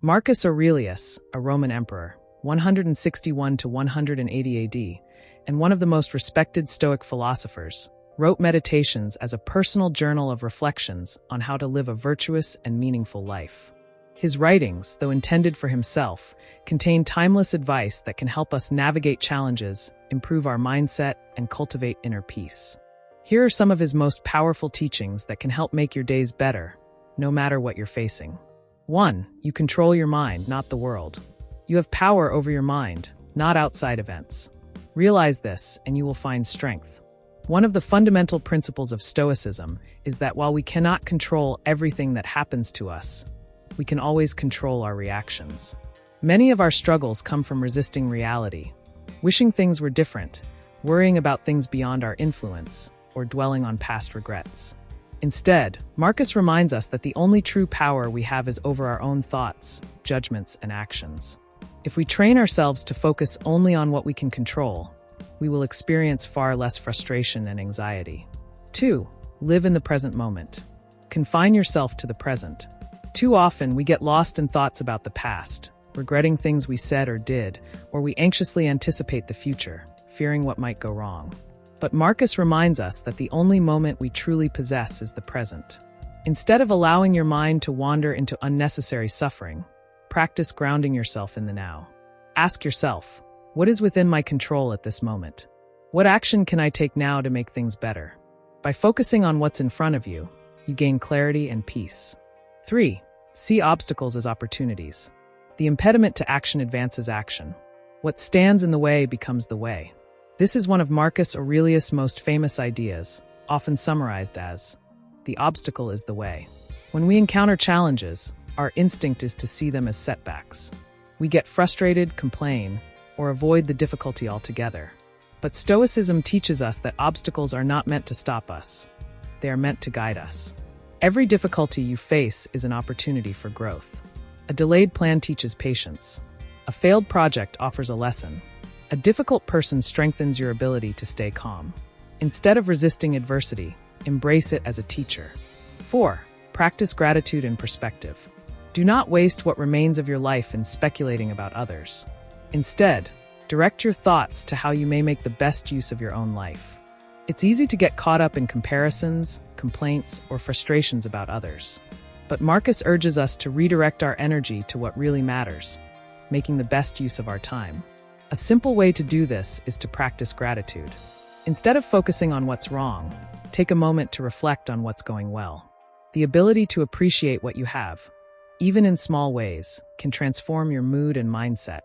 Marcus Aurelius, a Roman emperor, 161 to 180 AD, and one of the most respected Stoic philosophers, wrote Meditations as a personal journal of reflections on how to live a virtuous and meaningful life. His writings, though intended for himself, contain timeless advice that can help us navigate challenges, improve our mindset, and cultivate inner peace. Here are some of his most powerful teachings that can help make your days better, no matter what you're facing. 1. You control your mind, not the world. You have power over your mind, not outside events. Realize this, and you will find strength. One of the fundamental principles of Stoicism is that while we cannot control everything that happens to us, we can always control our reactions. Many of our struggles come from resisting reality, wishing things were different, worrying about things beyond our influence, or dwelling on past regrets. Instead, Marcus reminds us that the only true power we have is over our own thoughts, judgments, and actions. If we train ourselves to focus only on what we can control, we will experience far less frustration and anxiety. 2. Live in the present moment. Confine yourself to the present. Too often, we get lost in thoughts about the past, regretting things we said or did, or we anxiously anticipate the future, fearing what might go wrong. But Marcus reminds us that the only moment we truly possess is the present. Instead of allowing your mind to wander into unnecessary suffering, practice grounding yourself in the now. Ask yourself, what is within my control at this moment? What action can I take now to make things better? By focusing on what's in front of you, you gain clarity and peace. 3. See obstacles as opportunities. The impediment to action advances action. What stands in the way becomes the way. This is one of Marcus Aurelius' most famous ideas, often summarized as, the obstacle is the way. When we encounter challenges, our instinct is to see them as setbacks. We get frustrated, complain, or avoid the difficulty altogether. But Stoicism teaches us that obstacles are not meant to stop us. They are meant to guide us. Every difficulty you face is an opportunity for growth. A delayed plan teaches patience. A failed project offers a lesson. A difficult person strengthens your ability to stay calm. Instead of resisting adversity, embrace it as a teacher. 4. Practice gratitude and perspective. Do not waste what remains of your life in speculating about others. Instead, direct your thoughts to how you may make the best use of your own life. It's easy to get caught up in comparisons, complaints, or frustrations about others. But Marcus urges us to redirect our energy to what really matters, making the best use of our time. A simple way to do this is to practice gratitude. Instead of focusing on what's wrong, take a moment to reflect on what's going well. The ability to appreciate what you have, even in small ways, can transform your mood and mindset.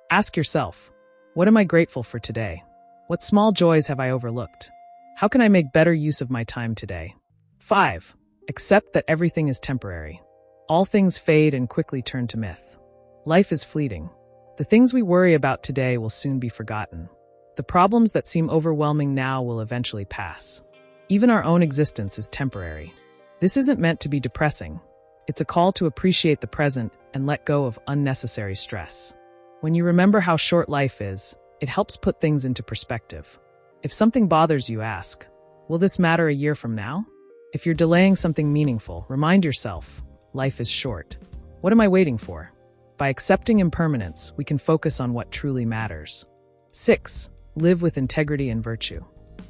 Ask yourself, what am I grateful for today? What small joys have I overlooked? How can I make better use of my time today? 5. Accept that everything is temporary. All things fade and quickly turn to myth. Life is fleeting. The things we worry about today will soon be forgotten. The problems that seem overwhelming now will eventually pass. Even our own existence is temporary. This isn't meant to be depressing. It's a call to appreciate the present and let go of unnecessary stress. When you remember how short life is, it helps put things into perspective. If something bothers you, ask, will this matter a year from now? If you're delaying something meaningful, remind yourself, life is short. What am I waiting for? By accepting impermanence, we can focus on what truly matters. 6. Live with integrity and virtue.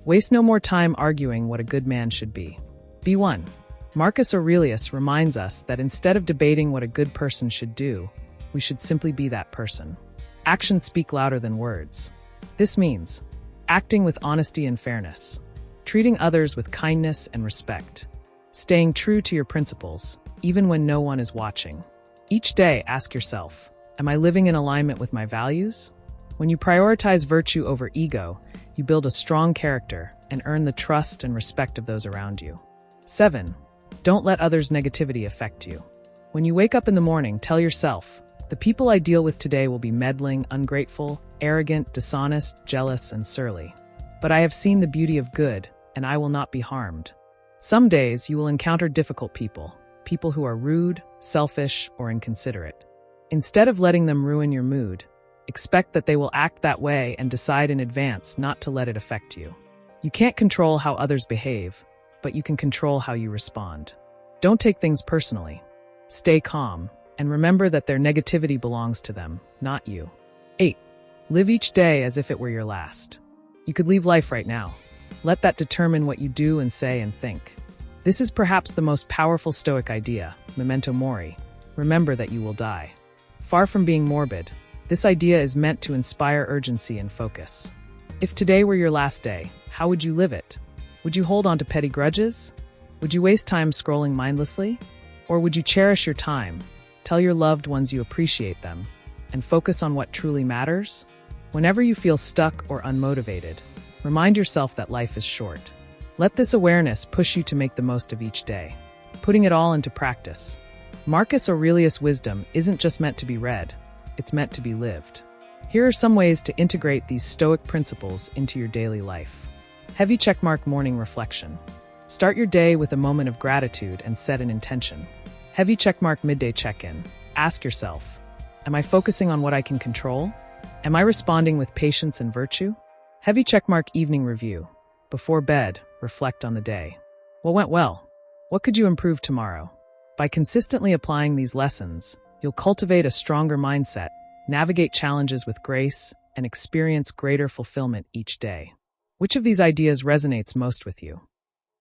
Waste no more time arguing what a good man should be. Be one. Marcus Aurelius reminds us that instead of debating what a good person should do, we should simply be that person. Actions speak louder than words. This means acting with honesty and fairness, treating others with kindness and respect, staying true to your principles, even when no one is watching. Each day, ask yourself, am I living in alignment with my values? When you prioritize virtue over ego, you build a strong character and earn the trust and respect of those around you. 7. Don't let others' negativity affect you. When you wake up in the morning, tell yourself, the people I deal with today will be meddling, ungrateful, arrogant, dishonest, jealous, and surly. But I have seen the beauty of good, and I will not be harmed. Some days you will encounter difficult people who are rude, selfish, or inconsiderate. Instead of letting them ruin your mood, expect that they will act that way and decide in advance not to let it affect you. You can't control how others behave, but you can control how you respond. Don't take things personally. Stay calm, And remember that their negativity belongs to them, not you. 8. Live each day as if it were your last. You could leave life right now. Let that determine what you do and say and think. This is perhaps the most powerful Stoic idea, memento mori. Remember that you will die. Far from being morbid, this idea is meant to inspire urgency and focus. If today were your last day, how would you live it? Would you hold on to petty grudges? Would you waste time scrolling mindlessly? Or would you cherish your time, tell your loved ones you appreciate them, and focus on what truly matters? Whenever you feel stuck or unmotivated, remind yourself that life is short. Let this awareness push you to make the most of each day, putting it all into practice. Marcus Aurelius' wisdom isn't just meant to be read, it's meant to be lived. Here are some ways to integrate these Stoic principles into your daily life. Heavy checkmark morning reflection. Start your day with a moment of gratitude and set an intention. Heavy checkmark midday check-in. Ask yourself, am I focusing on what I can control? Am I responding with patience and virtue? Heavy checkmark evening review. Before bed, reflect on the day. What went well? What could you improve tomorrow? By consistently applying these lessons, you'll cultivate a stronger mindset, navigate challenges with grace, and experience greater fulfillment each day. Which of these ideas resonates most with you?